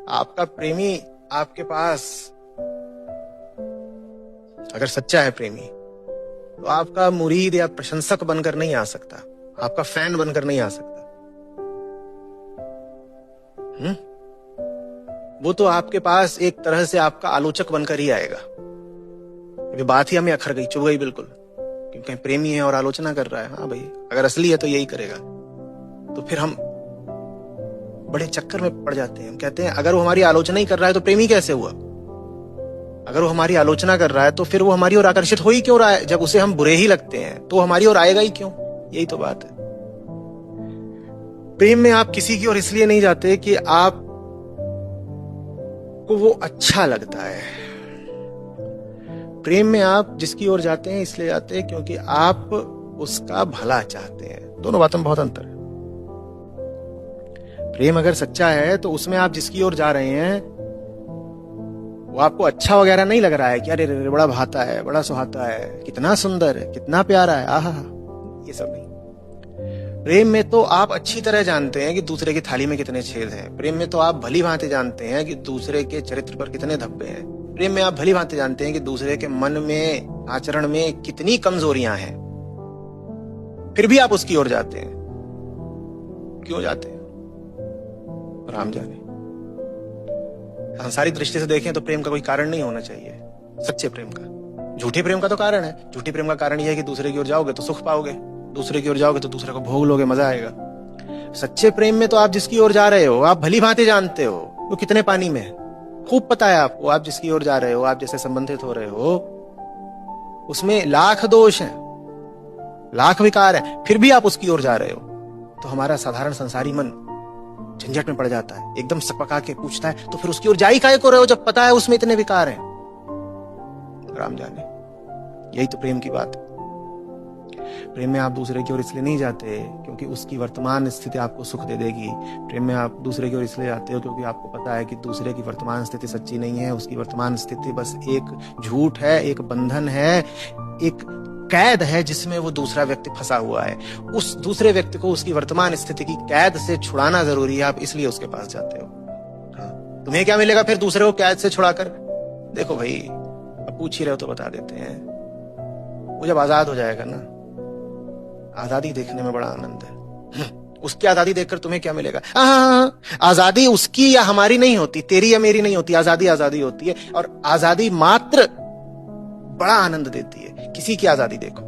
आपका प्रेमी आपके पास अगर सच्चा है प्रेमी, तो आपका मुरीद या प्रशंसक बनकर नहीं आ सकता, आपका फैन बनकर नहीं आ सकता। वो तो आपके पास एक तरह से आपका आलोचक बनकर ही आएगा। ये बात ही हमें अखर गई, चुभ गई बिल्कुल, क्योंकि प्रेमी है और आलोचना कर रहा है। हाँ भाई, अगर असली है तो यही करेगा। तो फिर हम बड़े चक्कर में पड़ जाते हैं। हम कहते हैं अगर वो हमारी आलोचना ही कर रहा है तो प्रेमी कैसे हुआ? अगर वो हमारी आलोचना कर रहा है तो फिर वो हमारी ओर आकर्षित हो ही क्यों रहा है? जब उसे हम बुरे ही लगते हैं तो हमारी ओर आएगा ही क्यों? यही तो बात है। प्रेम में आप किसी की ओर इसलिए नहीं जाते कि आप को वो अच्छा लगता है। प्रेम में आप जिसकी ओर जाते हैं इसलिए जाते हैं क्योंकि आप उसका भला चाहते हैं। दोनों बातों में बहुत अंतर है। प्रेम अगर सच्चा है तो उसमें आप जिसकी ओर जा रहे हैं वो आपको अच्छा वगैरह नहीं लग रहा है कि अरे बड़ा भाता है, बड़ा सुहाता है, कितना सुंदर है, कितना प्यारा है, आहा, ये सब नहीं। प्रेम में तो आप अच्छी तरह जानते हैं कि दूसरे की थाली में कितने छेद हैं। प्रेम में तो आप भली भांति जानते हैं कि दूसरे के चरित्र पर कितने धब्बे हैं। प्रेम में आप भली भांति जानते हैं कि दूसरे के मन में, आचरण में कितनी कमजोरियां हैं। फिर भी आप उसकी ओर जाते हैं। क्यों जाते हैं? राम जाने। सांसारिक दृष्टि से देखें तो प्रेम का कोई कारण नहीं होना चाहिए, सच्चे प्रेम का। झूठे प्रेम का तो कारण है। झूठे प्रेम का कारण यह है कि दूसरे की ओर जाओगे तो सुख पाओगे, दूसरे की ओर जाओगे तो दूसरे को भोग लोगे, मजा आएगा। सच्चे प्रेम में तो आप जिसकी ओर जा रहे हो आप भली भांति जानते हो वो कितने पानी में है। खूब पता है आपको, आप जिसकी ओर जा रहे हो, आप जैसे संबंधित हो रहे हो, उसमें लाख दोष हैं, लाख विकार हैं, फिर भी आप उसकी ओर जा रहे हो। तो हमारा साधारण संसारी मन झंझट में पड़ जाता है, एकदम सकपका के पूछता है तो फिर उसकी ओर जाई काहे को रहे हो जब पता है उसमें इतने विकार हैं। राम जाने। यही तो प्रेम की बात है। प्रेम में आप दूसरे की ओर इसलिए नहीं जाते क्योंकि उसकी वर्तमान स्थिति आपको सुख दे देगी। प्रेम में आप दूसरे की ओर इसलिए जाते हो क्योंकि आपको पता है कि दूसरे की वर्तमान स्थिति सच्ची नहीं है। उसकी वर्तमान स्थिति बस एक झूठ है, एक बंधन है, एक कैद है जिसमें वो दूसरा व्यक्ति फंसा हुआ है। उस दूसरे व्यक्ति को उसकी वर्तमान स्थिति की कैद से छुड़ाना जरूरी है, आप इसलिए उसके पास जाते हो। तुम्हें क्या मिलेगा फिर दूसरे को कैद से छुड़ाकर? देखो भाई, अब पूछ ही रहे हो तो बता देते हैं। वो जब आजाद हो जाएगा ना, आजादी देखने में बड़ा आनंद है। उसकी आजादी देखकर तुम्हें क्या मिलेगा? आजादी उसकी या हमारी नहीं होती, तेरी या मेरी नहीं होती। आजादी आजादी होती है और आजादी मात्र बड़ा आनंद देती है। किसी की आजादी देखो,